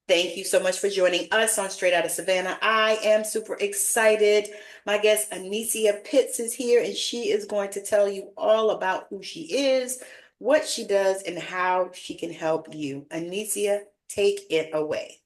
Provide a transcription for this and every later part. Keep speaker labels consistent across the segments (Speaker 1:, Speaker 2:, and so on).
Speaker 1: Thank you so much for joining us on Straight Outta Savannah. I am super excited. My guest Aneicia Pitts is here, and she is going to tell you all about who she is, what she does, and how she can help you. Aneicia, take it away.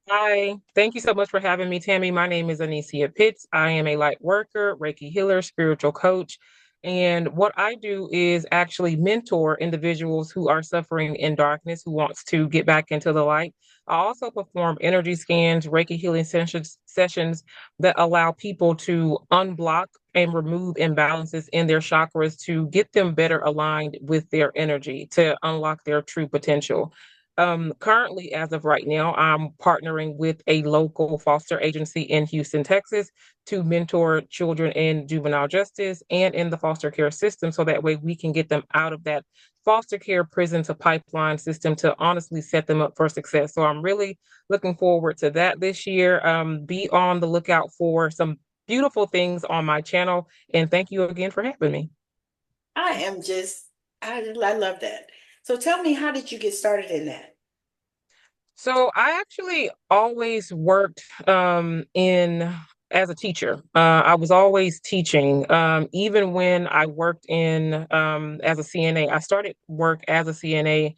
Speaker 2: Hi, thank you so much for having me, Tammy. My name is Aneicia Pitts. I am a light worker, Reiki healer, spiritual coach. And what I do is actually mentor individuals who are suffering in darkness, who wants to get back into the light. I also perform energy scans, Reiki healing sessions that allow people to unblock and remove imbalances in their chakras to get them better aligned with their energy, to unlock their true potential. Currently, as of right now, I'm partnering with a local foster agency in Houston, Texas, to mentor children in juvenile justice and in the foster care system so that way we can get them out of that foster care prison to pipeline system to honestly set them up for success. So I'm really looking forward to that this year. Be on the lookout for some beautiful things on my channel. And thank you again for having me.
Speaker 1: I am just, I love that. So tell me, how did you get started in that?
Speaker 2: So I actually always worked in as a teacher. I was always teaching. Even when I worked in as a CNA, I started work as a CNA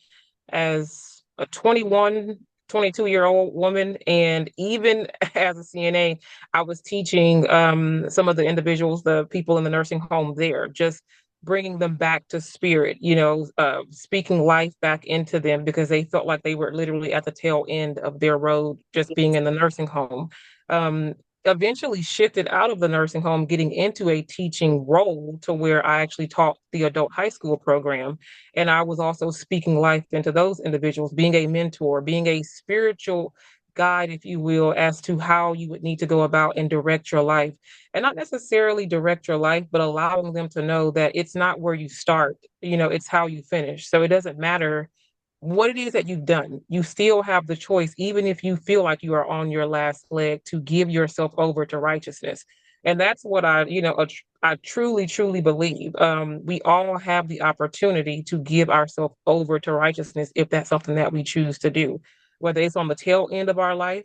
Speaker 2: as a 21, 22-year-old woman. And even as a CNA, I was teaching some of the individuals, the people in the nursing home there, just bringing them back to spirit, speaking life back into them because they felt like they were literally at the tail end of their road, just being in the nursing home. Um, Eventually shifted out of the nursing home, getting into a teaching role to where I actually taught the adult high school program. And I was also speaking life into those individuals, being a mentor, being a spiritual guide, if you will, as to how you would need to go about and direct your life and not necessarily direct your life, but allowing them to know that it's not where you start, it's how you finish. So it doesn't matter what it is that you've done, you still have the choice, even if you feel like you are on your last leg, to give yourself over to righteousness. And that's what I truly, truly believe. We all have the opportunity to give ourselves over to righteousness if that's something that we choose to do, whether it's on the tail end of our life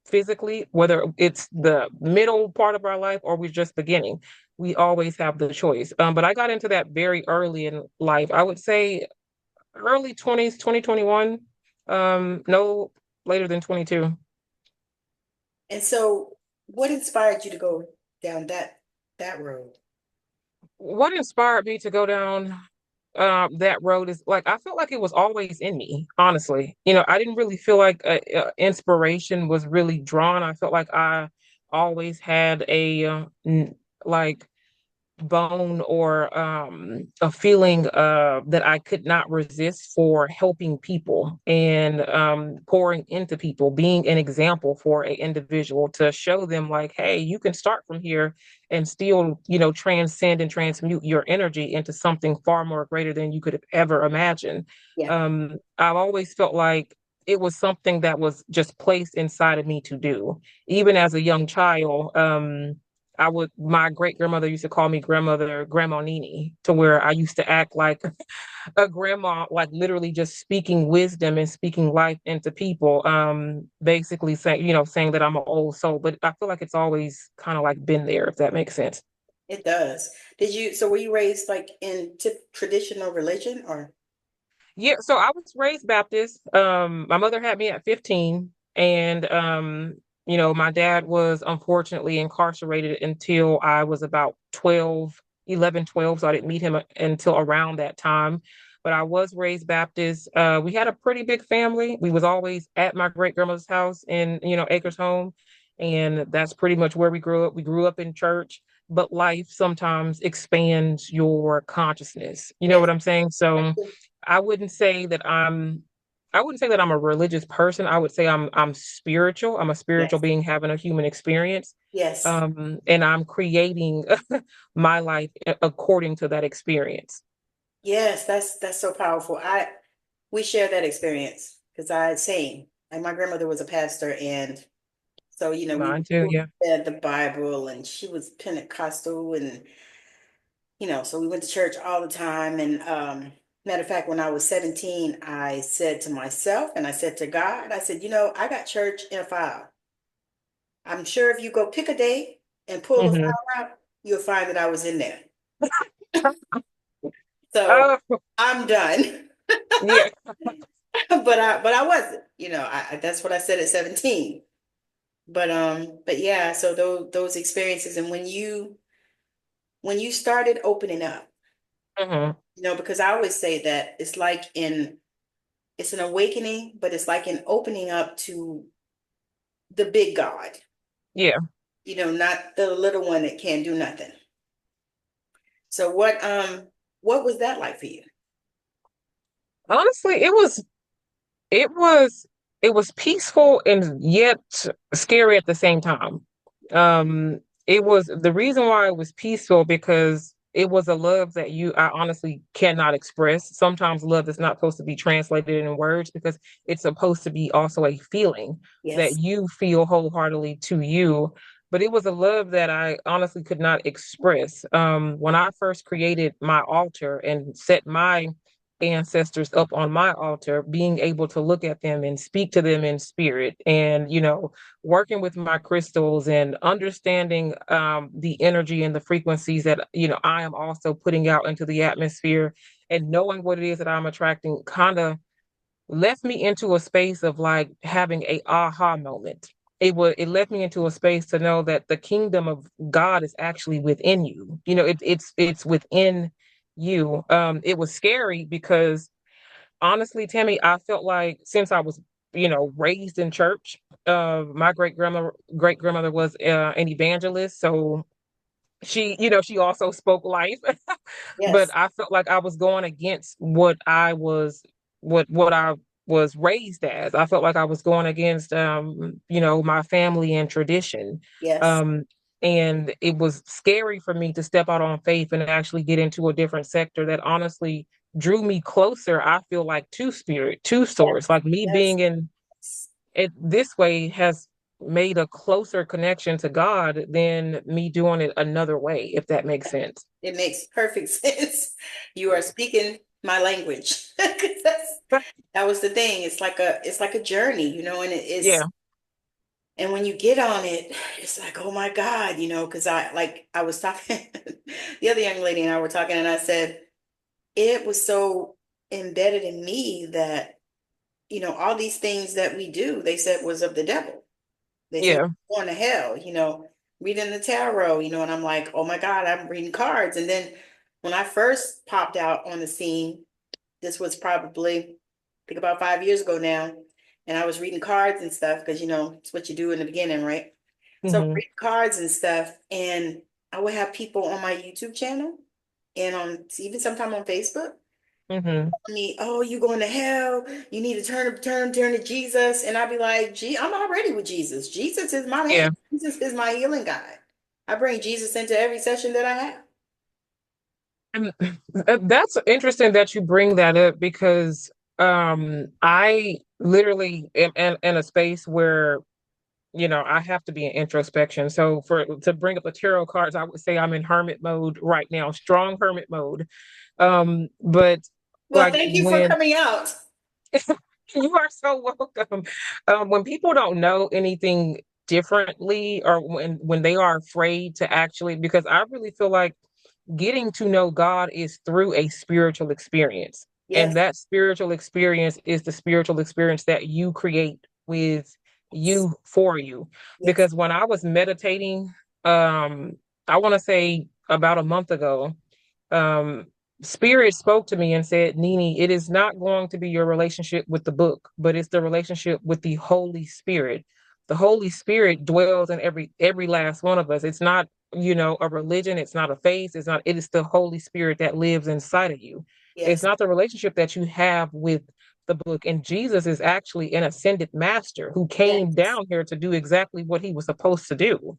Speaker 2: physically, whether it's the middle part of our life or we're just beginning, we always have the choice. But I got into that very early in life. I would say early 20s, 2021, no later than 22.
Speaker 1: And so, what inspired you to go down that road?
Speaker 2: What inspired me to go down that road is like I felt like it was always in me, honestly. I didn't really feel like inspiration was really drawn. I felt like I always had like bone or a feeling that I could not resist for helping people and pouring into people, being an example for an individual to show them like, hey, you can start from here and still, transcend and transmute your energy into something far more greater than you could have ever imagined.
Speaker 1: Yeah.
Speaker 2: I've always felt like it was something that was just placed inside of me to do. Even as a young child, my great grandmother used to call me Grandma Nini, to where I used to act like a grandma, like literally just speaking wisdom and speaking life into people. Basically saying that I'm an old soul, but I feel like it's always kind of like been there, if that makes sense.
Speaker 1: It does. So were you raised like in traditional religion or?
Speaker 2: Yeah, so I was raised Baptist. My mother had me at 15, and my dad was unfortunately incarcerated until I was about 12, 11, 12. So I didn't meet him until around that time. But I was raised Baptist. We had a pretty big family. We was always at my great grandmother's house in, Acres Home. And that's pretty much where we grew up. We grew up in church, but life sometimes expands your consciousness. You know
Speaker 1: Yes.
Speaker 2: what I'm saying? So I wouldn't say that I'm a religious person. I would say I'm spiritual. I'm a spiritual
Speaker 1: Yes.
Speaker 2: being having a human experience.
Speaker 1: Yes.
Speaker 2: And I'm creating my life according to that experience.
Speaker 1: Yes, that's so powerful. We share that experience because I same. Like my grandmother was a pastor, and so we
Speaker 2: Mine too, yeah.
Speaker 1: read the Bible, and she was Pentecostal, and so we went to church all the time, and Matter of fact, when I was 17, I said to myself and I said to God, I said, I got church in a file. I'm sure if you go pick a day and pull the
Speaker 2: Hmm.
Speaker 1: file out, you'll find that I was in there. So
Speaker 2: Uh,
Speaker 1: I'm done.
Speaker 2: yeah.
Speaker 1: But I wasn't, that's what I said at 17. But yeah, so those experiences, and when you started opening up,
Speaker 2: Hmm.
Speaker 1: because I always say that it's an awakening, but it's like an opening up to the big God,
Speaker 2: Yeah.
Speaker 1: not the little one that can't do nothing. So what was that like for you?
Speaker 2: Honestly, it was it was peaceful and yet scary at the same time. Um, it was the reason why it was peaceful because it was a love that I honestly cannot express. Sometimes love is not supposed to be translated in words because it's supposed to be also a feeling that
Speaker 1: Yes,
Speaker 2: you feel wholeheartedly to you. But it was a love that I honestly could not express. When I first created my altar and set my ancestors up on my altar, being able to look at them and speak to them in spirit, and working with my crystals and understanding the energy and the frequencies that I am also putting out into the atmosphere, and knowing what it is that I'm attracting, kind of left me into a space of like having a aha moment. It left me into a space to know that the kingdom of God is actually within you. It's within you. It was scary because honestly, Tammy, I felt like since I was, raised in church, my great grandmother was an evangelist, so she also spoke life. But
Speaker 1: yes,
Speaker 2: I felt like I was going against what I was raised as. I felt like I was going against my family and tradition.
Speaker 1: yes,
Speaker 2: Um and it was scary for me to step out on faith and actually get into a different sector that honestly drew me closer, I feel like, to spirit, to source.
Speaker 1: yes,
Speaker 2: Like me
Speaker 1: yes,
Speaker 2: being in
Speaker 1: yes.
Speaker 2: it this way has made a closer connection to God than me doing it another way, if that makes sense.
Speaker 1: It makes perfect sense. You are speaking my language. 'Cause that was the thing. It's like a journey, and it
Speaker 2: Yeah.
Speaker 1: is. And when you get on it, it's like, oh my God, because I was talking, the other young lady and I were talking, and I said, it was so embedded in me that, all these things that we do, they said was of the devil. They said,
Speaker 2: Yeah.
Speaker 1: going to hell, reading the tarot, and I'm like, oh my God, I'm reading cards. And then when I first popped out on the scene, this was probably, I think about 5 years ago now, and I was reading cards and stuff because, it's what you do in the beginning, right? So
Speaker 2: Hmm.
Speaker 1: read cards and stuff, and I would have people on my YouTube channel and on even sometime on Facebook
Speaker 2: Hmm.
Speaker 1: me, oh, you going to hell? You need to turn to Jesus. And I'd be like, gee, I'm already with Jesus. Jesus is my man.
Speaker 2: Yeah.
Speaker 1: Jesus is my healing guide. I bring Jesus into every session that I have.
Speaker 2: And that's interesting that you bring that up because I literally am in a space where I have to be in introspection. So for to bring up the tarot cards, I would say I'm in hermit mode right now, strong hermit mode. But
Speaker 1: Well,
Speaker 2: like
Speaker 1: thank you for
Speaker 2: when
Speaker 1: coming out.
Speaker 2: you are so welcome. When people don't know anything differently, or when they are afraid to actually, because I really feel like getting to know God is through a spiritual experience. And
Speaker 1: Yes,
Speaker 2: that spiritual experience is the spiritual experience that you create with you for you.
Speaker 1: yes,
Speaker 2: Because when I was meditating, I want to say about a month ago, um, Spirit spoke to me and said, Nini, it is not going to be your relationship with the book, but it's the relationship with the Holy Spirit. The Holy Spirit dwells in every last one of us. It's not, a religion, it's not a faith, it is the Holy Spirit that lives inside of you. It's
Speaker 1: yes,
Speaker 2: not the relationship that you have with the book. And Jesus is actually an ascended master who came
Speaker 1: yes,
Speaker 2: down here to do exactly what he was supposed to do.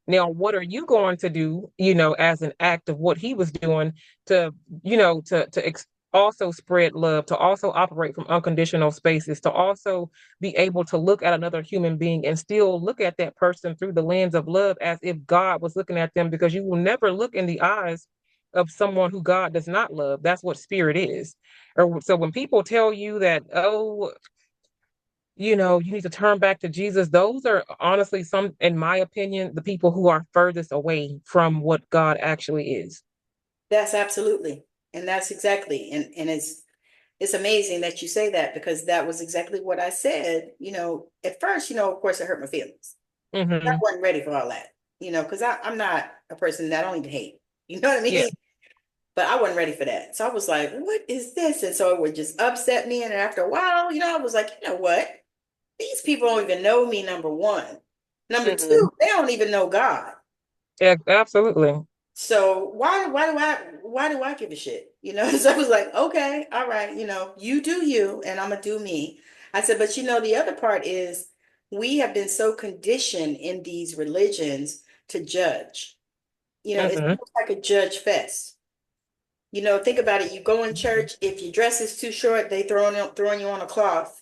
Speaker 2: Now, what are you going to do, as an act of what he was doing to, also spread love, to also operate from unconditional spaces, to also be able to look at another human being and still look at that person through the lens of love as if God was looking at them, because you will never look in the eyes of someone who God does not love. That's what spirit is. Or so when people tell you that, oh, you need to turn back to Jesus, those are honestly some, in my opinion, the people who are furthest away from what God actually is.
Speaker 1: That's absolutely. And that's exactly. And it's amazing that you say that because that was exactly what I said. At first, of course it hurt my feelings. I
Speaker 2: Hmm.
Speaker 1: wasn't ready for all that, because I'm not a person that I don't even hate. You know what I
Speaker 2: Yeah.
Speaker 1: mean? But I wasn't ready for that. So I was like, what is this? And so it would just upset me. And after a while, I was like, you know what? These people don't even know me, number one. Number
Speaker 2: Hmm.
Speaker 1: two, they don't even know God.
Speaker 2: Yeah, absolutely.
Speaker 1: So why do I give a shit? So I was like, okay, all right, you do you and I'm gonna do me. I said, but the other part is we have been so conditioned in these religions to judge. It's
Speaker 2: Hmm.
Speaker 1: almost like a judge fest. Think about it. You go in church, if your dress is too short, they throwing you on a cloth,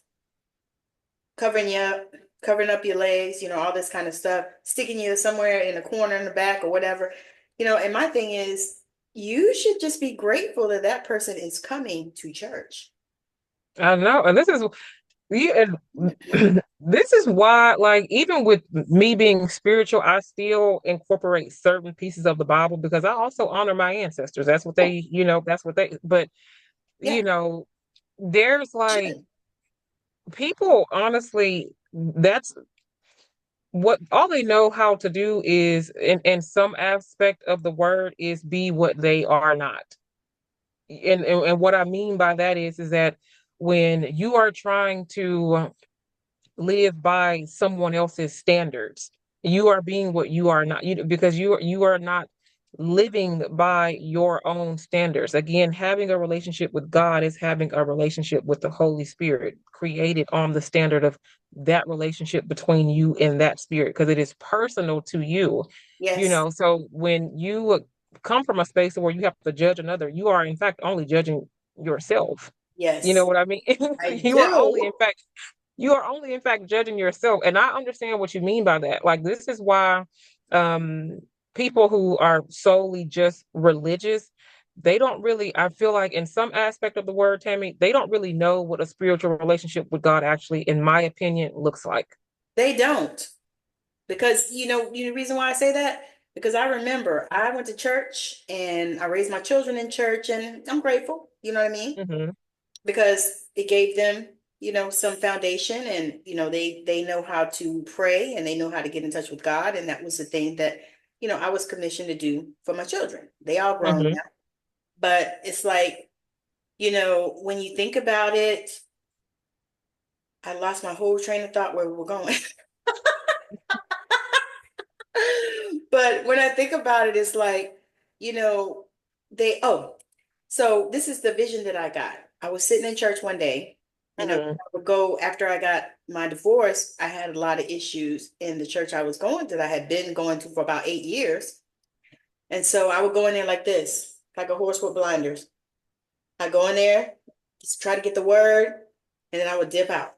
Speaker 1: covering you up, covering up your legs, all this kind of stuff, sticking you somewhere in a corner in the back or whatever. And my thing is, you should just be grateful that that person is coming to church.
Speaker 2: I know. And this is this is why, like, even with me being spiritual, I still incorporate certain pieces of the Bible because I also honor my ancestors. That's what
Speaker 1: Oh,
Speaker 2: but
Speaker 1: yeah,
Speaker 2: you know, there's like
Speaker 1: should.
Speaker 2: people honestly, that's what all they know how to do is in some aspect of the word is be what they are not. And what I mean by that is that when you are trying to live by someone else's standards. You are being what you are not, because you are not living by your own standards. Again, having a relationship with God is having a relationship with the Holy Spirit, created on the standard of that relationship between you and that spirit, because it is personal to you.
Speaker 1: Yes,
Speaker 2: So when you come from a space where you have to judge another, you are in fact only judging yourself. You know
Speaker 1: yes,
Speaker 2: what I mean?
Speaker 1: I
Speaker 2: you are only in
Speaker 1: do.
Speaker 2: fact you are only in fact judging yourself. And I understand what you mean by that. Like, this is why um people who are solely just religious, they don't really, I feel like in some aspect of the word, Tammy, they don't really know what a spiritual relationship with God actually, in my opinion, looks like.
Speaker 1: They don't. Because the reason why I say that, because I remember I went to church and I raised my children in church and I'm grateful, you know what I mean?
Speaker 2: Hmm.
Speaker 1: Because it gave them, some foundation and, they know how to pray and they know how to get in touch with God. And that was the thing that, I was commissioned to do for my children. They all grown
Speaker 2: Hmm.
Speaker 1: now. But it's like, when you think about it, I lost my whole train of thought where we were going. But when I think about it, it's like, you know, so this is the vision that I got. I was sitting in church one day,
Speaker 2: Hmm.
Speaker 1: I would go after I got my divorce. I had a lot of issues in the church I was going to that I had been going to for about 8 years. And so I would go in there like this, like a horse with blinders. I go in there, just try to get the word, and then I would dip out.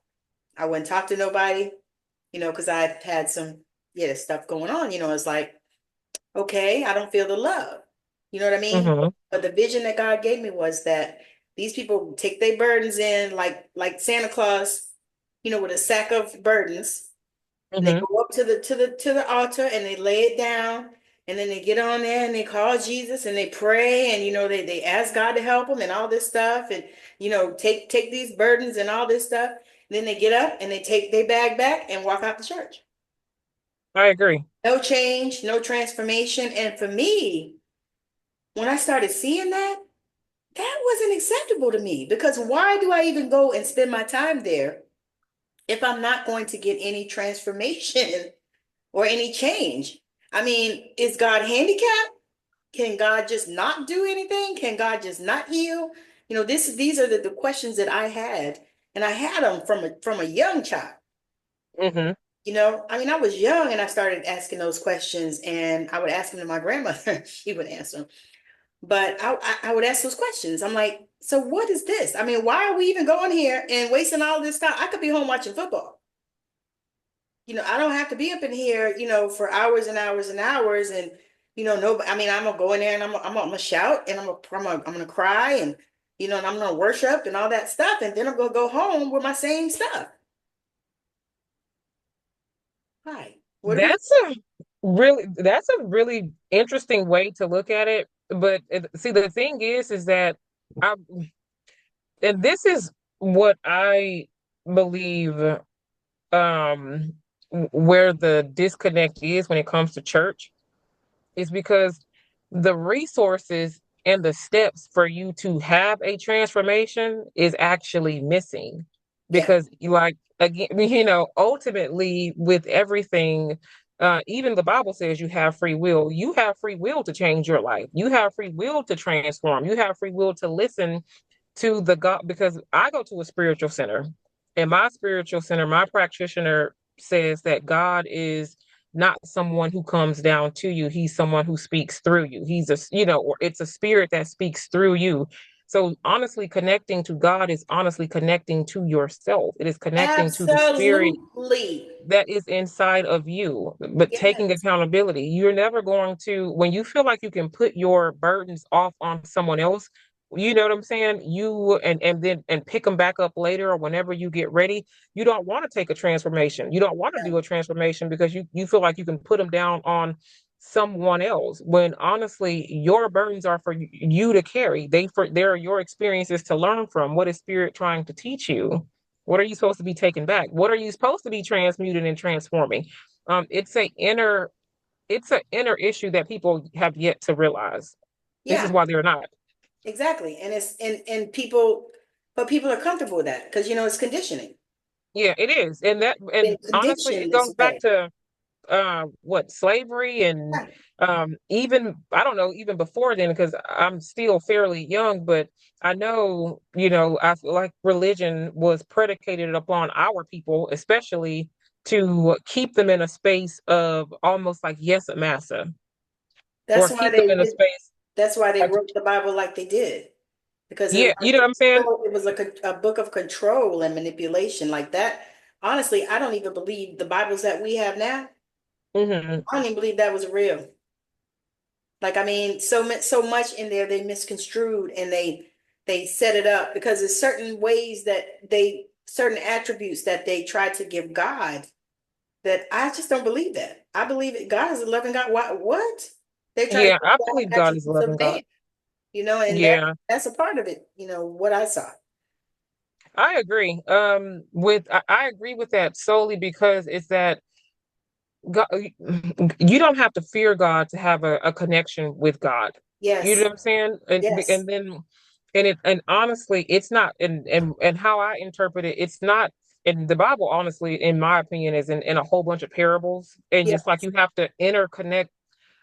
Speaker 1: I wouldn't talk to nobody, because I had some, yeah, stuff going on. It's like, okay, I don't feel the love. You know what I mean?
Speaker 2: Hmm.
Speaker 1: But the vision that God gave me was that these people take their burdens in like Santa Claus, with a sack of burdens. They
Speaker 2: Hmm.
Speaker 1: go up to the altar and they lay it down, and then they get on there and they call Jesus and they pray, and they ask God to help them and all this stuff, and take these burdens and all this stuff. Then they get up and they take their bag back and walk out the church.
Speaker 2: I agree.
Speaker 1: No change, no transformation. And for me, when I started seeing that, that wasn't acceptable to me because why do I even go and spend my time there if I'm not going to get any transformation or any change? I mean, is God handicapped? Can God just not do anything? Can God just not heal? These are the questions that I had, and I had them from a young child.
Speaker 2: Hmm.
Speaker 1: I mean, I was young and I started asking those questions, and I would ask them to my grandmother. She would answer them. But I would ask those questions. I'm like, so what is this? I mean, why are we even going here and wasting all this time? I could be home watching football. I don't have to be up in here, for hours and hours and hours. And, No, I mean, I'm gonna go in there and I'm gonna shout and I'm gonna cry and and I'm gonna worship and all that stuff, and then I'm gonna go home with my same stuff. Hi, what do we?
Speaker 2: That's a really interesting way to look at it. But see, the thing is that I, and this is what I believe, um, where the disconnect is when it comes to church, is because the resources and the steps for you to have a transformation is actually missing.
Speaker 1: Yeah,
Speaker 2: Because, like, again, ultimately, with everything, even the Bible says you have free will. You have free will to change your life. You have free will to transform. You have free will to listen to the God, because I go to a spiritual center, and my spiritual center, my practitioner says that God is not someone who comes down to you. He's someone who speaks through you. Or it's a spirit that speaks through you. So honestly, connecting to God is honestly connecting to yourself. It is connecting to the spirit
Speaker 1: absolutely.
Speaker 2: that is inside of you, but taking
Speaker 1: Yes,
Speaker 2: accountability. You're never going to, when you feel like you can put your burdens off on someone else, you know what I'm saying? And pick them back up later or whenever you get ready. You don't want to take a transformation. You don't want to
Speaker 1: yeah,
Speaker 2: do a transformation because you feel like you can put them down on someone else, when honestly your burdens are for you to carry. They're your experiences to learn from. What is spirit trying to teach you? What are you supposed to be taking back? What are you supposed to be transmuting and transforming? It's an inner issue that people have yet to realize. This is
Speaker 1: yeah,
Speaker 2: why they're not.
Speaker 1: exactly. And but people are comfortable with that because it's conditioning.
Speaker 2: Yeah, it is. And
Speaker 1: Been
Speaker 2: honestly, it
Speaker 1: conditioned this
Speaker 2: goes back
Speaker 1: way.
Speaker 2: to what, slavery, and
Speaker 1: Right.
Speaker 2: even, I don't know, even before then, because I'm still fairly young, but I know, I feel like religion was predicated upon our people, especially to keep them in a space of almost like yes massa,
Speaker 1: That's
Speaker 2: or
Speaker 1: why
Speaker 2: keep them
Speaker 1: they
Speaker 2: in a
Speaker 1: did.
Speaker 2: space.
Speaker 1: That's why they
Speaker 2: uh,
Speaker 1: wrote the Bible like they did, because
Speaker 2: yeah, you know what I'm saying.
Speaker 1: it was a book of control and manipulation like that. Honestly, I don't even believe the Bibles that we have now.
Speaker 2: Hmm.
Speaker 1: I don't even believe that was real. Like, I mean, so much in there they misconstrued and they set it up because there's certain ways that certain attributes that they try to give God that I just don't believe that. I believe it. God is a loving God. What? They try to
Speaker 2: Yeah,
Speaker 1: give
Speaker 2: I
Speaker 1: God
Speaker 2: believe God is a
Speaker 1: attributes
Speaker 2: loving
Speaker 1: of
Speaker 2: God.
Speaker 1: man, and
Speaker 2: Yeah,
Speaker 1: that's a part of it, what I saw.
Speaker 2: I agree. I agree with that solely because it's that God, you don't have to fear God to have a connection with God. You know
Speaker 1: Yes,
Speaker 2: what I'm saying?
Speaker 1: yes,
Speaker 2: And then, and honestly, it's not, and how I interpret it, it's not in the Bible. Honestly, in my opinion, is in a whole bunch of parables, and just like
Speaker 1: yes.
Speaker 2: you have to interconnect.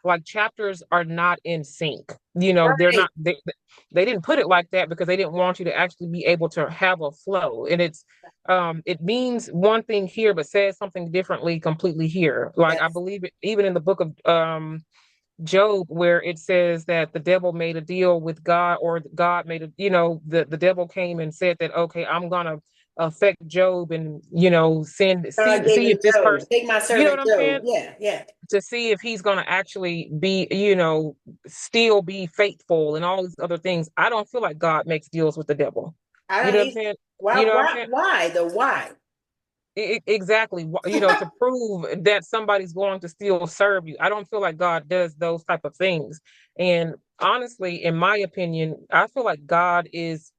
Speaker 2: Like, chapters are not in sync. They're
Speaker 1: Right.
Speaker 2: not. They didn't put it like that because they didn't want you to actually be able to have a flow. And it means one thing here but says something differently completely here. Like, I
Speaker 1: Yes.
Speaker 2: believe it even in the book of Job, where it says that the devil made a deal with God, or God made the devil came and said that, okay, I'm gonna affect Job, and send
Speaker 1: God gave
Speaker 2: see
Speaker 1: him
Speaker 2: if this
Speaker 1: Job.
Speaker 2: person,
Speaker 1: Take my
Speaker 2: you know what
Speaker 1: servant
Speaker 2: I'm saying,
Speaker 1: Job. Yeah, yeah.
Speaker 2: to see if he's going to actually be, still be faithful and all these other things. I don't feel like God makes deals with the devil.
Speaker 1: I
Speaker 2: You
Speaker 1: don't
Speaker 2: know what I'm
Speaker 1: even.
Speaker 2: saying?
Speaker 1: Why?
Speaker 2: You know what I'm saying?
Speaker 1: Why? The why?
Speaker 2: Exactly. To prove that somebody's going to still serve you. I don't feel like God does those type of things. And honestly, in my opinion, I feel like God is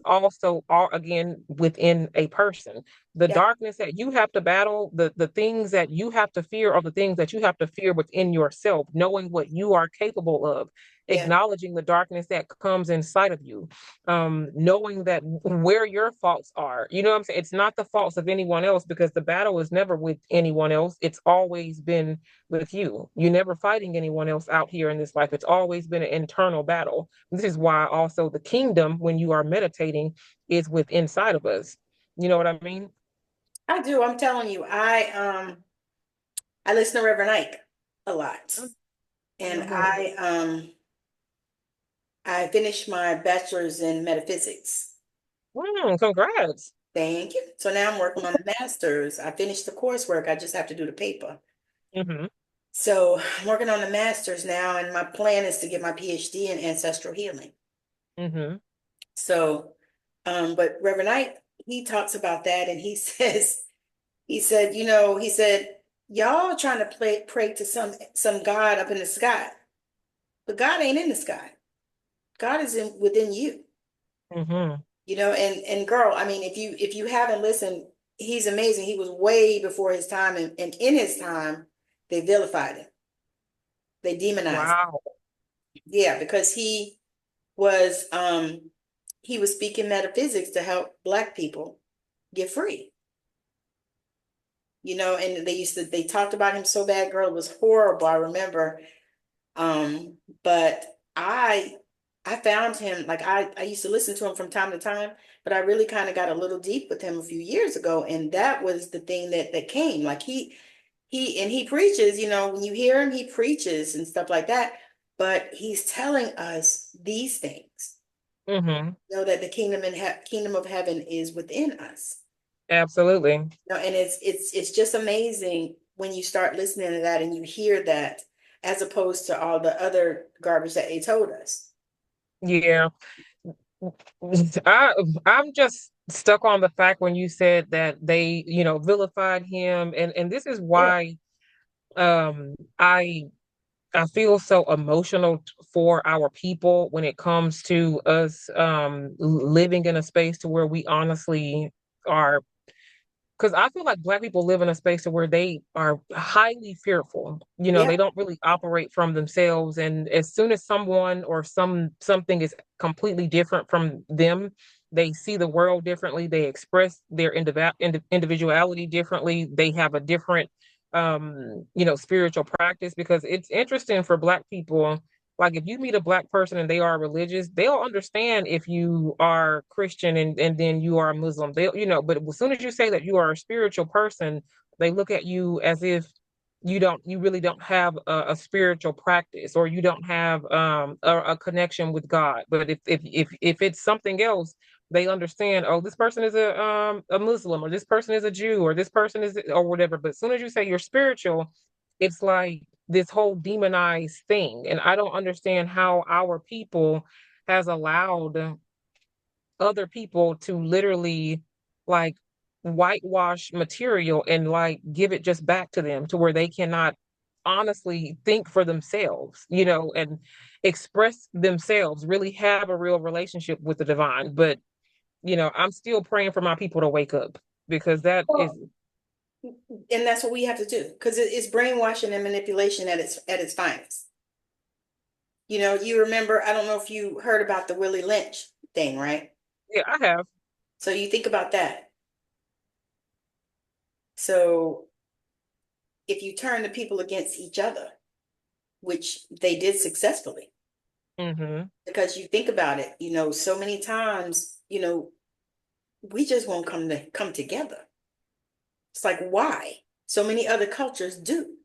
Speaker 2: also all again within a person. The
Speaker 1: Yeah,
Speaker 2: darkness that you have to battle, the things that you have to fear, are the things that you have to fear within yourself, knowing what you are capable of,
Speaker 1: yeah,
Speaker 2: acknowledging the darkness that comes inside of you, knowing that where your faults are. You know what I'm saying? It's not the faults of anyone else, because the battle is never with anyone else. It's always been with you. You're never fighting anyone else out here in this life. It's always been an internal battle. This is why also the kingdom, when you are meditating, is with inside of us. You know what I mean?
Speaker 1: I do. I'm telling you, I listen to Reverend Ike a lot, and
Speaker 2: Mm-hmm.
Speaker 1: I finished my bachelor's in metaphysics.
Speaker 2: Congrats.
Speaker 1: Thank you. So now I'm working on the master's. I finished the coursework. I just have to do the paper.
Speaker 2: Hmm.
Speaker 1: So I'm working on the master's now, and my plan is to get my PhD in ancestral healing.
Speaker 2: Mm-hmm.
Speaker 1: So, but Reverend Knight, he talks about that, and he says, he said, he said, y'all trying to pray to some God up in the sky, but God ain't in the sky. God is within you.
Speaker 2: Mm-hmm.
Speaker 1: And girl, I mean, if you haven't listened, he's amazing. He was way before his time, and in his time, they vilified him. They demonized him.
Speaker 2: Wow.
Speaker 1: Yeah, because he was speaking metaphysics to help Black people get free. And they talked about him so bad, girl, it was horrible. I remember. But I found him, like I used to listen to him from time to time, but I really kind of got a little deep with him a few years ago, and that was the thing that came. Like he preaches, when you hear him, he preaches and stuff like that, but he's telling us these things.
Speaker 2: Mm-hmm.
Speaker 1: Know that the kingdom of heaven is within us.
Speaker 2: Absolutely.
Speaker 1: And it's just amazing when you start listening to that and you hear that, as opposed to all the other garbage that they told us.
Speaker 2: Yeah. I I'm just stuck on the fact when you said that they, vilified him, and this is
Speaker 1: Yeah.
Speaker 2: why um I I feel so emotional for our people when it comes to us living in a space to where we honestly are, because I feel like Black people live in a space where they are highly fearful.
Speaker 1: Yeah.
Speaker 2: They don't really operate from themselves, and as soon as someone or something is completely different from them, they see the world differently. They express their individuality differently. They have a different, spiritual practice. Because it's interesting for Black people, like if you meet a Black person and they are religious, they'll understand if you are Christian and then you are a Muslim. But as soon as you say that you are a spiritual person, they look at you as if you really don't have a spiritual practice, or you don't have a connection with God. But if it's something else, they understand, oh, this person is a Muslim, or this person is a Jew, or this person is, or whatever. But as soon as you say you're spiritual, it's like this whole demonized thing. And I don't understand how our people has allowed other people to literally, like, whitewash material and like give it just back to them, to where they cannot honestly think for themselves, and express themselves, really have a real relationship with the divine. But I'm still praying for my people to wake up, because that is.
Speaker 1: Well, and that's what we have to do, because it's brainwashing and manipulation at its finest. You remember, I don't know if you heard about the Willie Lynch thing, right?
Speaker 2: Yeah, I have.
Speaker 1: So you think about that. So if you turn the people against each other, which they did successfully,
Speaker 2: Mm-hmm.
Speaker 1: because you think about it, so many times, we just won't come together. It's like, why? So many other cultures do.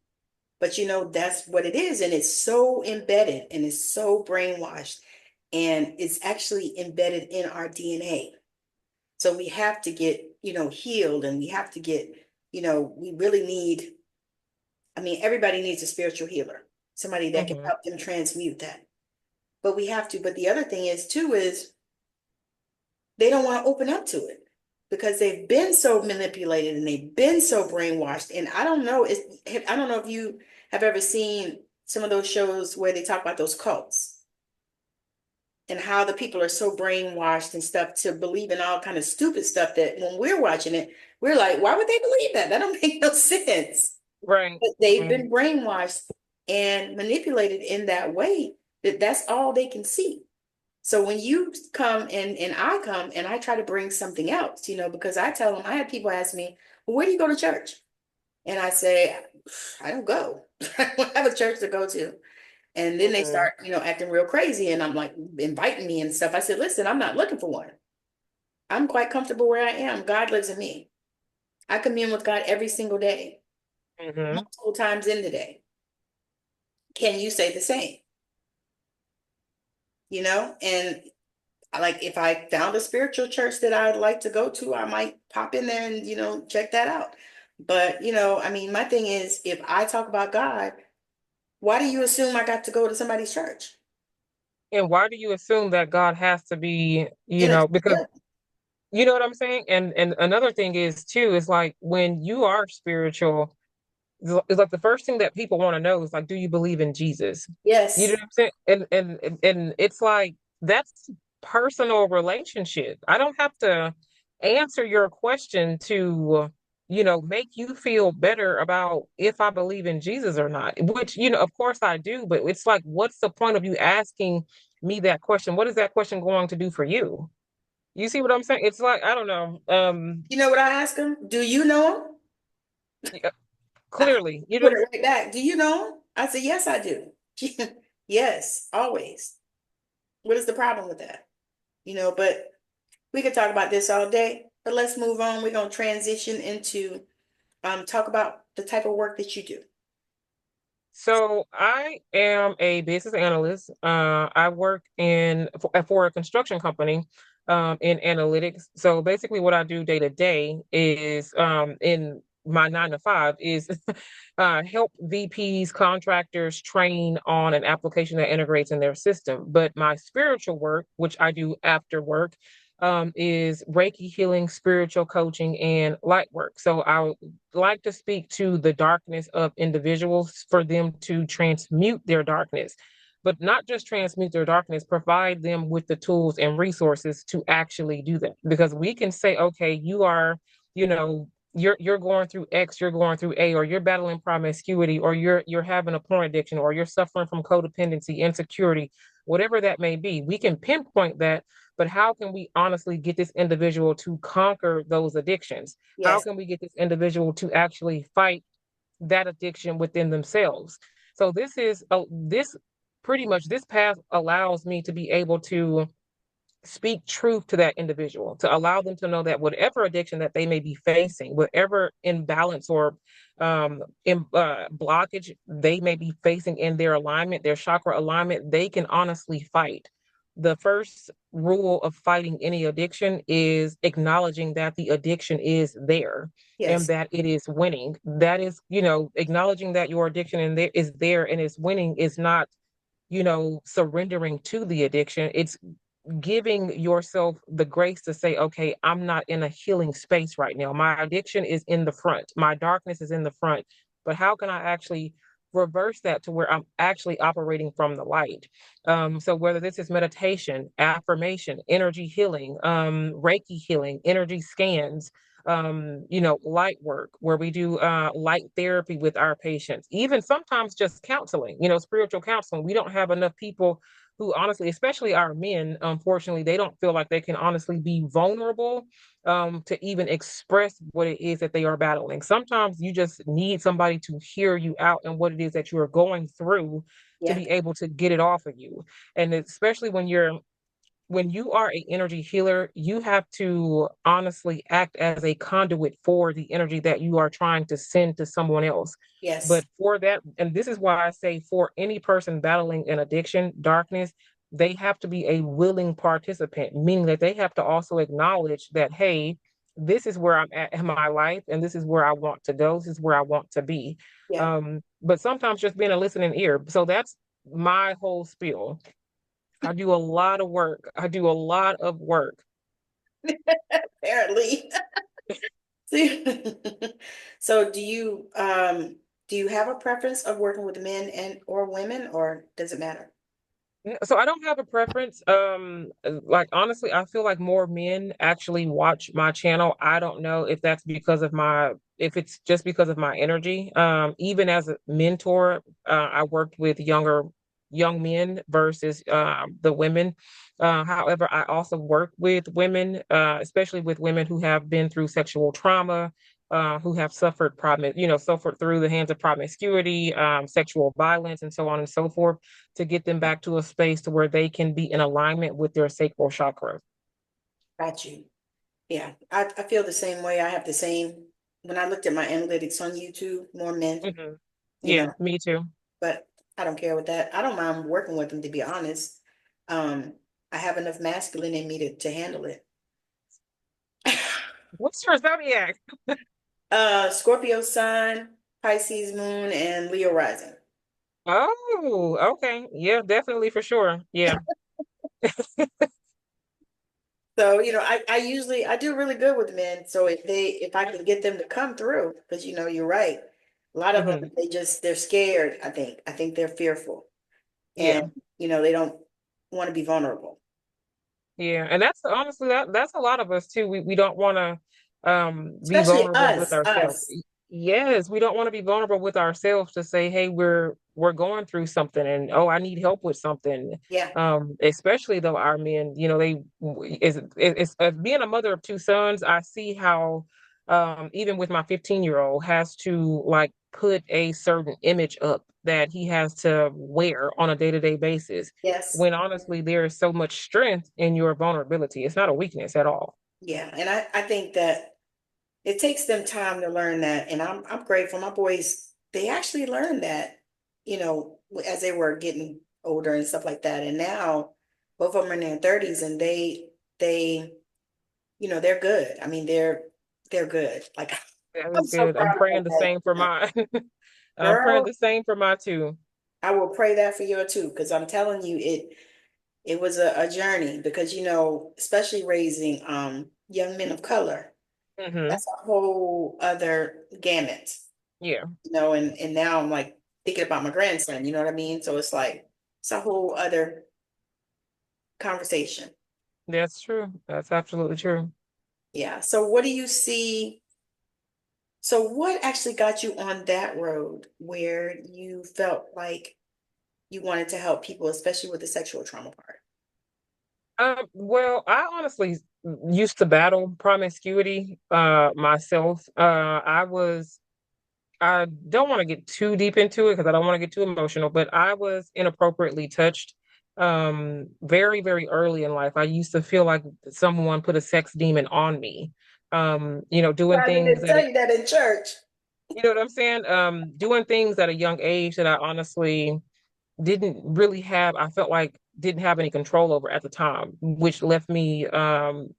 Speaker 1: But that's what it is. And it's so embedded and it's so brainwashed. And it's actually embedded in our DNA. So we have to get, healed, and we have to get, we really need, I mean, everybody needs a spiritual healer, somebody that can
Speaker 2: Mm-hmm.
Speaker 1: help them transmute that. But we have to. But the other thing is too, is they don't want to open up to it, because they've been so manipulated and they've been so brainwashed. And I don't know if you have ever seen some of those shows where they talk about those cults and how the people are so brainwashed and stuff to believe in all kind of stupid stuff, that when we're watching it, we're like, why would they believe that? That don't make no sense.
Speaker 2: Right.
Speaker 1: But they've
Speaker 2: Right.
Speaker 1: been brainwashed and manipulated in that way, that's all they can see. So when you come and I come and I try to bring something else, because I tell them, I had people ask me, well, where do you go to church? And I say, I don't go. I don't have a church to go to. And then they
Speaker 2: Mm-hmm.
Speaker 1: start, acting real crazy. And I'm like, inviting me and stuff. I said, listen, I'm not looking for one. I'm quite comfortable where I am. God lives in me. I commune with God every single day,
Speaker 2: Mm-hmm.
Speaker 1: multiple times in the day. Can you say the same? And like, if I found a spiritual church that I'd like to go to, I might pop in there and check that out. But I mean, my thing is, if I talk about God, Why do you assume I got to go to somebody's church?
Speaker 2: And why do you assume that God has to be,
Speaker 1: In a,
Speaker 2: because
Speaker 1: yeah,
Speaker 2: you know what I'm saying? And another thing is too, is like when you are spiritual, it's like the first thing that people want to know is like, do you believe in Jesus? You know
Speaker 1: yes,
Speaker 2: what I'm saying? And it's like that's personal relationship. I don't have to answer your question to, make you feel better about if I believe in Jesus or not, which, of course I do, but it's like, what's the point of you asking me that question? What is that question going to do for you? You see what I'm saying? It's like, I don't know.
Speaker 1: you know what I ask him? Do you know him?
Speaker 2: Yeah,
Speaker 1: I
Speaker 2: clearly,
Speaker 1: put it right back. Do you know him? I said, yes, I do. Yes, always. What is the problem with that? But we could talk about this all day, but let's move on. We're going to transition into talk about the type of work that you do.
Speaker 2: So I am a business analyst. I work for a construction company in analytics. So basically, what I do day to day is in my 9 to 5 is help VPs, contractors train on an application that integrates in their system. But my spiritual work, which I do after work, is Reiki healing, spiritual coaching, and light work. So I like to speak to the darkness of individuals for them to transmute their darkness, but not just transmute their darkness, provide them with the tools and resources to actually do that. Because we can say, okay, you are, you know, you're going through X, you're going through A, or you're battling promiscuity, or you're having a porn addiction, or you're suffering from codependency, insecurity, whatever that may be. We can pinpoint that, but how can we honestly get this individual to conquer those addictions? How
Speaker 1: Yes,
Speaker 2: can we get this individual to actually fight that addiction within themselves? So this pretty much this path allows me to be able to speak truth to that individual, to allow them to know that whatever addiction that they may be facing, whatever imbalance or blockage they may be facing in their alignment, their chakra alignment, they can honestly fight. The first rule of fighting any addiction is acknowledging that the addiction is there and
Speaker 1: yes,
Speaker 2: that it is winning. That is, acknowledging that your addiction is there and is winning is not, surrendering to the addiction. It's giving yourself the grace to say, okay, I'm not in a healing space right now. My addiction is in the front, my darkness is in the front. But how can I actually reverse that to where I'm actually operating from the light? So, whether this is meditation, affirmation, energy healing, Reiki healing, energy scans, light work where we do light therapy with our patients, even sometimes just counseling, spiritual counseling. We don't have enough people who honestly, especially our men, unfortunately, they don't feel like they can honestly be vulnerable to even express what it is that they are battling. Sometimes you just need somebody to hear you out and what it is that you are going through to
Speaker 1: yeah,
Speaker 2: be able to get it off of you. And especially when you are an energy healer, you have to honestly act as a conduit for the energy that you are trying to send to someone else.
Speaker 1: yes,
Speaker 2: But for that, and this is why I say for any person battling an addiction, darkness, they have to be a willing participant, meaning that they have to also acknowledge that, hey, this is where I'm at in my life, and this is where I want to go. This is where I want to be.
Speaker 1: yeah.
Speaker 2: But sometimes just being a listening ear. So that's my whole spiel. I do a lot of work. I do a lot of work.
Speaker 1: Apparently. So do you have a preference of working with men and or women, or does it matter?
Speaker 2: So I don't have a preference. Like honestly, I feel like more men actually watch my channel. I don't know if that's because of if it's just because of my energy. Even as a mentor, I worked with young men versus the women. However, I also work with women, especially with women who have been through sexual trauma, who have suffered through the hands of promiscuity, sexual violence, and so on and so forth, to get them back to a space to where they can be in alignment with their sacral chakra.
Speaker 1: Got you. Yeah, I feel the same way. I have the same, when I looked at my analytics on YouTube, more men,
Speaker 2: Hmm.
Speaker 1: you
Speaker 2: Yeah,
Speaker 1: know,
Speaker 2: me too.
Speaker 1: but I don't care with that. I don't mind working with them, to be honest. Um, I have enough masculine in me to handle it.
Speaker 2: What's your zodiac?
Speaker 1: Scorpio sun, Pisces moon, and Leo rising.
Speaker 2: Oh, okay. Yeah, definitely for sure. Yeah.
Speaker 1: So, I do really good with men. So if I can get them to come through, because you're right. A lot of them,
Speaker 2: Hmm.
Speaker 1: they're scared, I think. I think they're fearful
Speaker 2: Yeah.
Speaker 1: and, they don't want to be vulnerable.
Speaker 2: Yeah. And that's honestly that's a lot of us too. We don't want to be
Speaker 1: Especially
Speaker 2: vulnerable with
Speaker 1: us,
Speaker 2: ourselves.
Speaker 1: us.
Speaker 2: Yes, we don't want to be vulnerable with ourselves to say, hey, we're going through something and oh, I need help with something.
Speaker 1: Yeah.
Speaker 2: Especially though our men, they it's as being a mother of two sons, I see how even with my 15-year-old has to like put a certain image up that he has to wear on a day-to-day basis
Speaker 1: Yes.
Speaker 2: when honestly there is so much strength in your vulnerability. It's not a weakness at all.
Speaker 1: Yeah. And I think that it takes them time to learn that. And I'm grateful. My boys, they actually learned that, as they were getting older and stuff like that. And now both of them are in their 30s and they they're good. I mean, they're good. Like
Speaker 2: That
Speaker 1: I'm
Speaker 2: is
Speaker 1: so
Speaker 2: good. I'm
Speaker 1: proud of
Speaker 2: praying the
Speaker 1: them.
Speaker 2: same for mine. I'm praying
Speaker 1: Girl,
Speaker 2: the same for my two.
Speaker 1: I will pray that for you too, because I'm telling you, it was a journey because especially raising young men of color,
Speaker 2: Hmm.
Speaker 1: that's a whole other gamut.
Speaker 2: Yeah,
Speaker 1: And now I'm like thinking about my grandson, you know what I mean? So it's like it's a whole other conversation.
Speaker 2: that's true. That's absolutely true.
Speaker 1: Yeah. So what do you see? So what actually got you on that road where you felt like you wanted to help people, especially with the sexual trauma part?
Speaker 2: Well, I honestly used to battle promiscuity myself. I don't want to get too deep into it because I don't want to get too emotional, but I was inappropriately touched very, very early in life. I used to feel like someone put a sex demon on me. Doing
Speaker 1: Glad they
Speaker 2: things
Speaker 1: didn't
Speaker 2: that
Speaker 1: tell you that in church.
Speaker 2: you know what I'm saying? Doing things at a young age that I honestly didn't really have, I felt like didn't have any control over at the time, which left me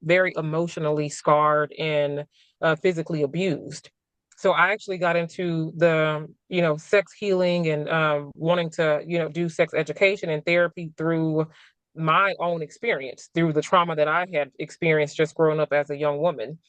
Speaker 2: very emotionally scarred and physically abused. So I actually got into the sex healing and wanting to do sex education and therapy through my own experience, through the trauma that I had experienced just growing up as a young woman.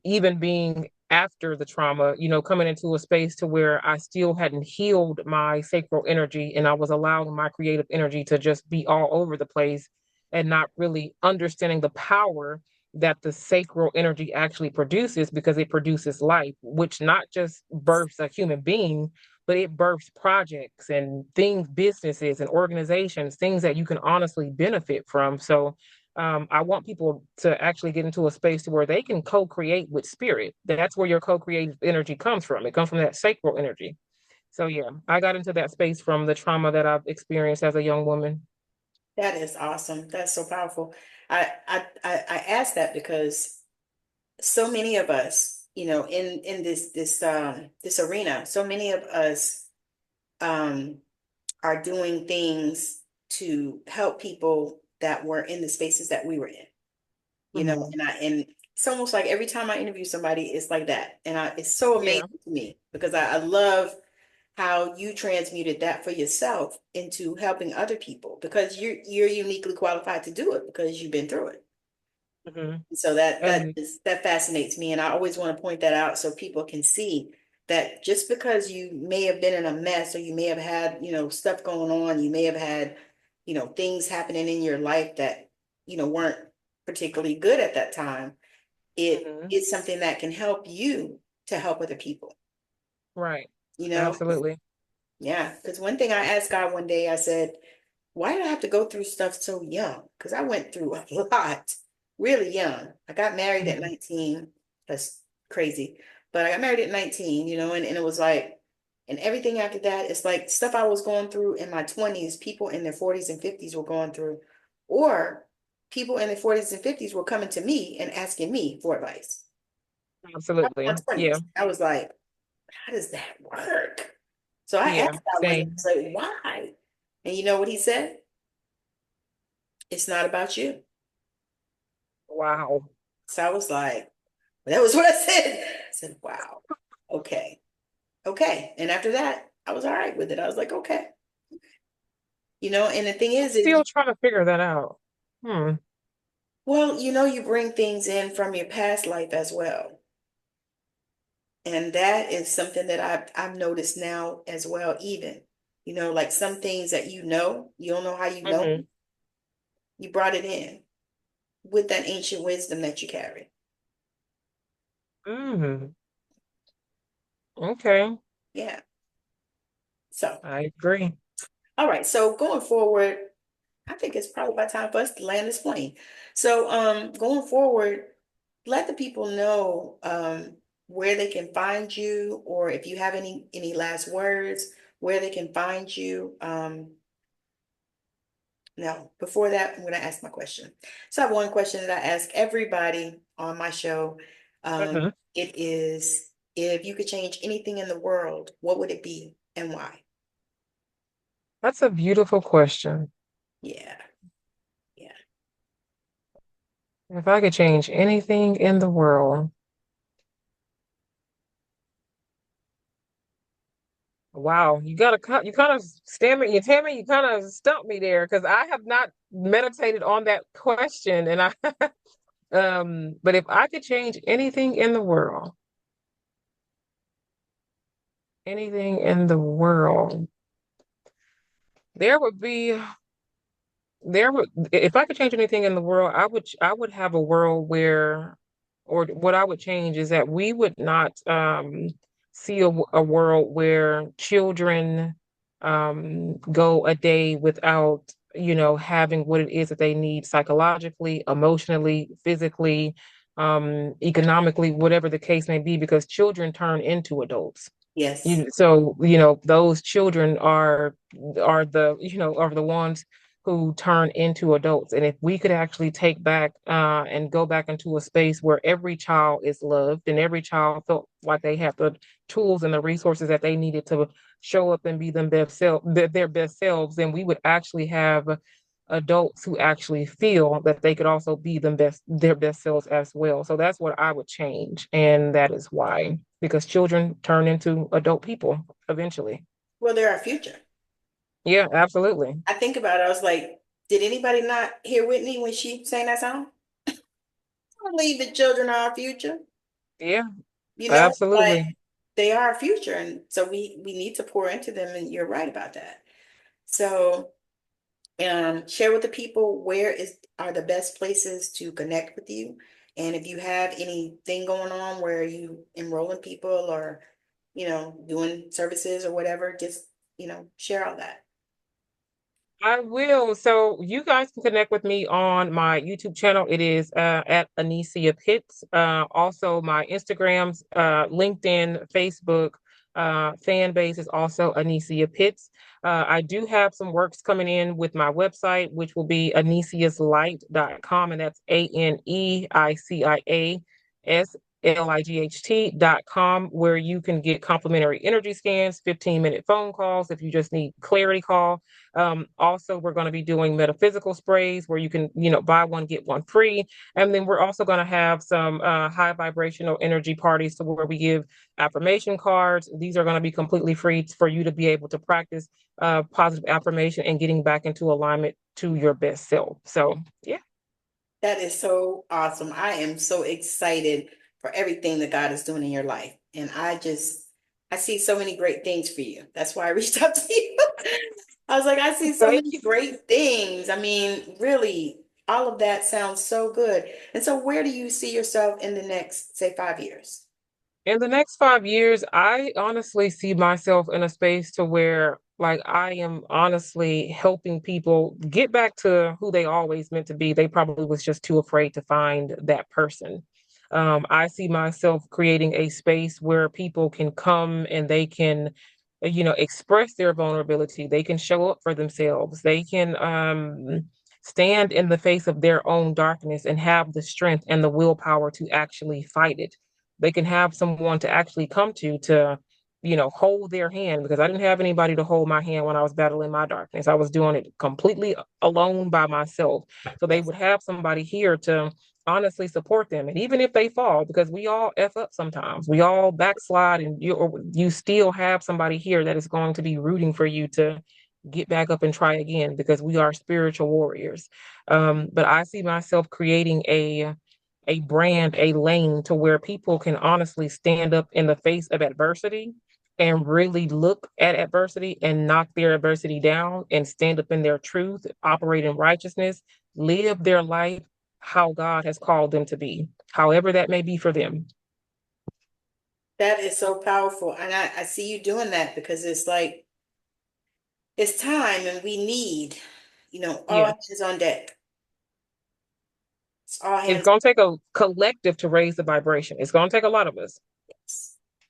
Speaker 2: Even being after the trauma, coming into a space to where I still hadn't healed my sacral energy and I was allowing my creative energy to just be all over the place and not really understanding the power that the sacral energy actually produces because it produces life, which not just births a human being, but it births projects and things, businesses and organizations, things that you can honestly benefit from. So I want people to actually get into a space to where they can co-create with spirit. That's where your co-creative energy comes from. It comes from that sacral energy. So yeah, I got into that space from the trauma that I've experienced as a young woman.
Speaker 1: That is awesome. That's so powerful. I asked that because so many of us, in this arena, so many of us um are doing things to help people that were in the spaces that we were in.
Speaker 2: Hmm.
Speaker 1: And it's almost like every time I interview somebody, it's like that. And it's so
Speaker 2: Yeah.
Speaker 1: amazing to me because I love how you transmuted that for yourself into helping other people because you're uniquely qualified to do it because you've been through it.
Speaker 2: Hmm.
Speaker 1: So that that
Speaker 2: And
Speaker 1: is that fascinates me, and I always want to point that out so people can see that just because you may have been in a mess or you may have had, stuff going on, you may have had, things happening in your life that, weren't particularly good at that time, it
Speaker 2: mhm.
Speaker 1: is something that can help you to help other people,
Speaker 2: Right.
Speaker 1: you know?
Speaker 2: Absolutely.
Speaker 1: Yeah, because one thing I asked God one day, I said, why did I have to go through stuff so young? Because I went through a lot really young. I got married at
Speaker 2: Mhm.
Speaker 1: 19. That's crazy. But I got married at 19, and it was like, and everything after that, it's like stuff I was going through in my 20s, people in their 40s and 50s were going through, or people in their 40s and 50s were coming to me and asking me for advice. I was in
Speaker 2: Absolutely.
Speaker 1: my
Speaker 2: Yeah.
Speaker 1: 20s. I was like, how does that work? So I
Speaker 2: Yeah.
Speaker 1: asked God one day, I
Speaker 2: Same.
Speaker 1: was like, why? And you know what he said? It's not about you.
Speaker 2: Wow.
Speaker 1: So I was like, that was what I said. I said, wow, okay, okay. And after that, I was all right with it. I was like, okay. And the thing
Speaker 2: I'm
Speaker 1: is,
Speaker 2: still trying to figure that out. Hmm.
Speaker 1: well, you bring things in from your past life as well. And that is something that I've noticed now as well, even, like some things that you don't know how
Speaker 2: Hmm.
Speaker 1: you brought it in with that ancient wisdom that you carry.
Speaker 2: Hmm. Okay.
Speaker 1: Yeah. So,
Speaker 2: I agree.
Speaker 1: all right. So going forward, I think it's probably about time for us to land this plane. So, going forward, let the people know where they can find you, or if you have any last words, where they can find you. No, before that, I'm going to ask my question. So I have one question that I ask everybody on my show.
Speaker 2: Hmm.
Speaker 1: It is, if you could change anything in the world, what would it be and why?
Speaker 2: That's a beautiful question.
Speaker 1: Yeah, yeah.
Speaker 2: If I could change anything in the world, wow, you kind of you Tammy, you kind of stumped me there because I have not meditated on that question, and I but if I could change anything in the world, there would be there would if I could change anything in the world, I would have a world where, or what I would change is that we would not see a world where children go a day without, having what it is that they need psychologically, emotionally, physically, economically, whatever the case may be, because children turn into adults.
Speaker 1: Yes.
Speaker 2: Those children are the ones who turn into adults. And if we could actually take back and go back into a space where every child is loved and every child felt like they have the tools and the resources that they needed to show up and be their best selves, then we would actually have adults who actually feel that they could also be their best selves as well. So that's what I would change. And that is why, because children turn into adult people eventually.
Speaker 1: Well, they're our future.
Speaker 2: Yeah, absolutely.
Speaker 1: I think about it. I was like, did anybody not hear Whitney when she sang that song? I believe the children are our future.
Speaker 2: Yeah,
Speaker 1: Like
Speaker 2: absolutely.
Speaker 1: they are our future, and so we need to pour into them. And you're right about that. So, share with the people where is are the best places to connect with you, and if you have anything going on where you enrolling people or doing services or whatever, just share all that.
Speaker 2: I will. So you guys can connect with me on my YouTube channel. It is at Aneicia Pitts. Also, my Instagrams, LinkedIn, Facebook fan base is also Aneicia Pitts. I do have some works coming in with my website, which will be aneciaslight.com, and that's ANEICIASLIGHT.com, where you can get complimentary energy scans, 15-minute phone calls if you just need clarity call. Also, we're going to be doing metaphysical sprays where you can, buy one, get one free. And then we're also going to have some high vibrational energy parties to where we give affirmation cards. These are going to be completely free for you to be able to practice positive affirmation and getting back into alignment to your best self. So, yeah.
Speaker 1: That is so awesome. I am so excited for everything that God is doing in your life. And I see so many great things for you. That's why I reached out to you. I was like, I see so
Speaker 2: Thank
Speaker 1: many
Speaker 2: you.
Speaker 1: great things. I mean, really, all of that sounds so good. And so, where do you see yourself in the next, say, 5 years?
Speaker 2: In the next 5 years, I honestly see myself in a space to where, like, I am honestly helping people get back to who they always meant to be. They probably was just too afraid to find that person. I see myself creating a space where people can come and they can, express their vulnerability. They can show up for themselves. They can stand in the face of their own darkness and have the strength and the willpower to actually fight it. They can have someone to actually come to hold their hand, because I didn't have anybody to hold my hand when I was battling my darkness. I was doing it completely alone by myself. So they
Speaker 1: Yes.
Speaker 2: would have somebody here to honestly support them. And even if they fall, because we all F up sometimes, we all backslide, and you still have somebody here that is going to be rooting for you to get back up and try again, because we are spiritual warriors. But I see myself creating a brand, a lane to where people can honestly stand up in the face of adversity and really look at adversity and knock their adversity down and stand up in their truth, operate in righteousness, live their life how God has called them to be, however that may be for them.
Speaker 1: That is so powerful. And I see you doing that because it's like, it's time and we need, all
Speaker 2: Yeah.
Speaker 1: hands on deck. It's all
Speaker 2: It's
Speaker 1: hands.
Speaker 2: going to take a collective to raise the vibration. It's going to take a lot of us.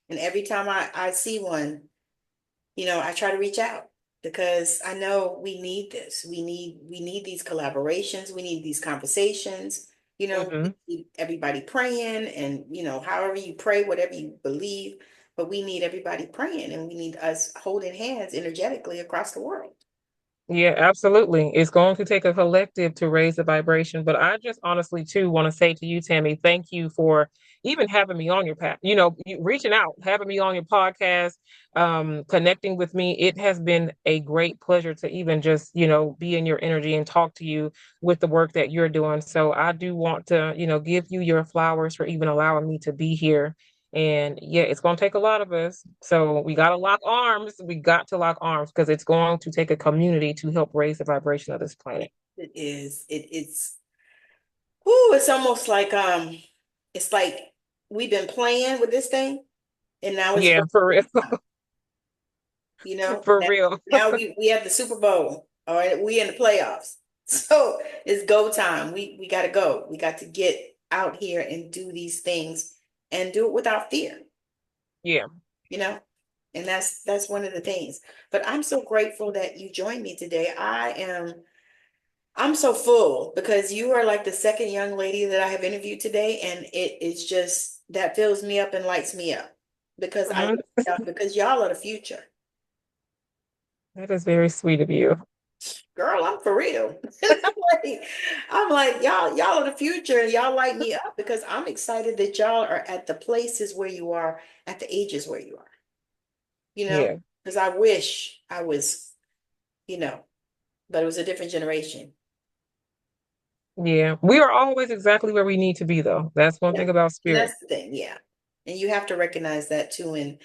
Speaker 1: And every time I see one, I try to reach out because I know we need this. We need these collaborations. We need these conversations.
Speaker 2: Hmm.
Speaker 1: We need everybody praying and, however you pray, whatever you believe, but we need everybody praying and we need us holding hands energetically across the world.
Speaker 2: Yeah, absolutely. It's going to take a collective to raise the vibration. But I just honestly, too, want to say to you, Tammy, thank you for even having me on your path, reaching out, having me on your podcast, connecting with me. It has been a great pleasure to even just, be in your energy and talk to you with the work that you're doing. So I do want to, give you your flowers for even allowing me to be here. And yeah, it's going to take a lot of us. So we got to lock arms. We got to lock arms because it's going to take a community to help raise the vibration of this planet.
Speaker 1: It is. It's whoo, it's like we've been playing with this thing and now it's
Speaker 2: Yeah,
Speaker 1: go
Speaker 2: for real.
Speaker 1: time,
Speaker 2: For
Speaker 1: now,
Speaker 2: real.
Speaker 1: now we have the Super Bowl, all right, we in the playoffs. So it's go time. We gotta go. We got to get out here and do these things and do it without fear,
Speaker 2: Yeah.
Speaker 1: you know? And that's one of the things. But I'm so grateful that you joined me today. I'm so full because you are like the second young lady that I have interviewed today, and it is just that fills me up and lights me up because
Speaker 2: Mhm.
Speaker 1: because y'all are the future.
Speaker 2: That is very sweet of you.
Speaker 1: Girl, I'm for real. I'm like, y'all are the future, and y'all light me up because I'm excited that y'all are at the places where you are, at the ages where you are, you know,
Speaker 2: Yeah.
Speaker 1: because I wish I was, you know, but it was a different generation.
Speaker 2: Yeah. We are always exactly where we need to be, though. That's one
Speaker 1: Yeah.
Speaker 2: thing about
Speaker 1: And
Speaker 2: spirit.
Speaker 1: that's the thing, yeah. And you have to recognize that too. And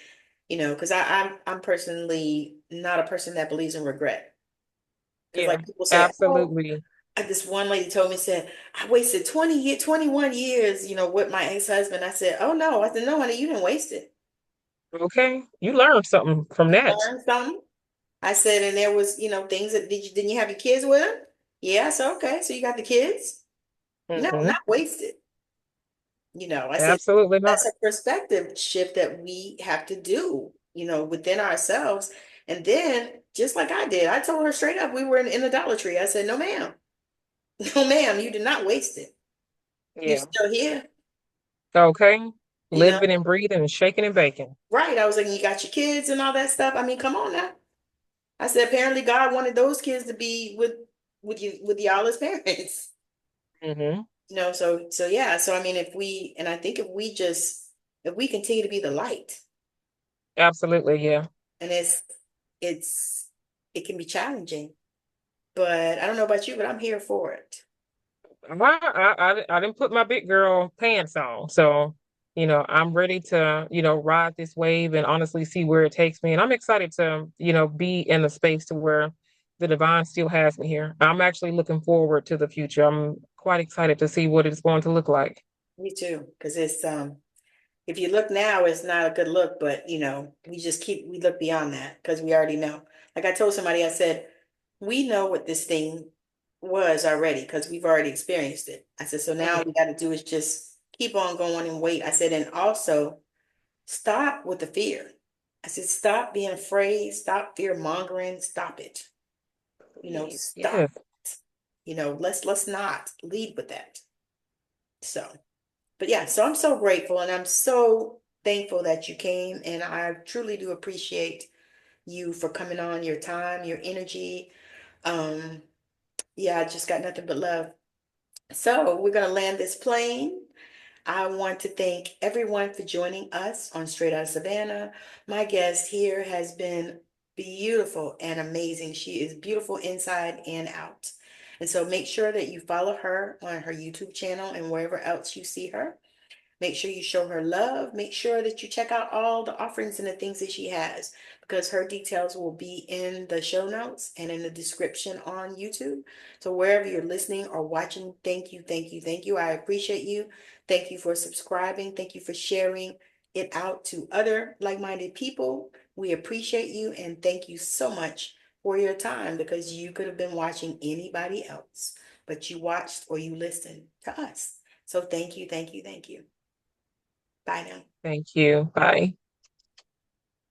Speaker 1: because I'm personally not a person that believes in regret. Because
Speaker 2: Yeah.
Speaker 1: like people say, oh,
Speaker 2: Absolutely.
Speaker 1: this one lady told me, said, I wasted 21 years, with my ex-husband. I said, oh no. I said, no, honey, you didn't waste it.
Speaker 2: Okay. You learned something from
Speaker 1: You
Speaker 2: that.
Speaker 1: learned something. I said, and there was, things that didn't you have your kids with him? Yeah, so okay. So you got the kids? No,
Speaker 2: Hmm.
Speaker 1: not wasted. I said,
Speaker 2: Absolutely not.
Speaker 1: that's a perspective shift that we have to do, within ourselves. And then, just like I did, I told her straight up, we were in the Dollar Tree. I said, no, ma'am. No, ma'am, you did not waste it. You're
Speaker 2: Yeah.
Speaker 1: still here,
Speaker 2: Okay.
Speaker 1: you know?
Speaker 2: Living and breathing and shaking and baking.
Speaker 1: Right. I was like, you got your kids and all that stuff. I mean, come on now. I said, apparently God wanted those kids to be with you, with y'all as parents.
Speaker 2: Hmm.
Speaker 1: So yeah. So I mean, I think if we continue to be the light,
Speaker 2: Absolutely. Yeah.
Speaker 1: and it's it can be challenging, but I don't know about you, but I'm here for it.
Speaker 2: I didn't put my big girl pants on. So, I'm ready to, ride this wave and honestly see where it takes me. And I'm excited to, be in a space to where the divine still has me here. I'm actually looking forward to the future. I'm quite excited to see what it's going to look like.
Speaker 1: Me too, because it's if you look now, it's not a good look, but we look beyond that because we already know. Like I told somebody, I said, we know what this thing was already because we've already experienced it. I said, so now we
Speaker 2: Mhm.
Speaker 1: got to do is just keep on going and wait. I said, and also stop with the fear. I said, stop being afraid, stop fear mongering, stop it.
Speaker 2: Please.
Speaker 1: Stop.
Speaker 2: Yes.
Speaker 1: Let's not lead with that. So, but yeah, so I'm so grateful and I'm so thankful that you came, and I truly do appreciate you for coming on, your time, your energy. Um, yeah, I just got nothing but love. So we're going to land this plane. I want to thank everyone for joining us on Straight Out of Savannah. My guest here has been beautiful and amazing. She is beautiful inside and out. And so make sure that you follow her on her YouTube channel and wherever else you see her. Make sure you show her love. Make sure that you check out all the offerings and the things that she has because her details will be in the show notes and in the description on YouTube. So wherever you're listening or watching, thank you, thank you, thank you. I appreciate you. Thank you for subscribing. Thank you for sharing it out to other like-minded people. We appreciate you and thank you so much for your time because you could have been watching anybody else, but you watched or you listened to us. So thank you, thank you, thank you. Bye now.
Speaker 2: Thank you. Bye.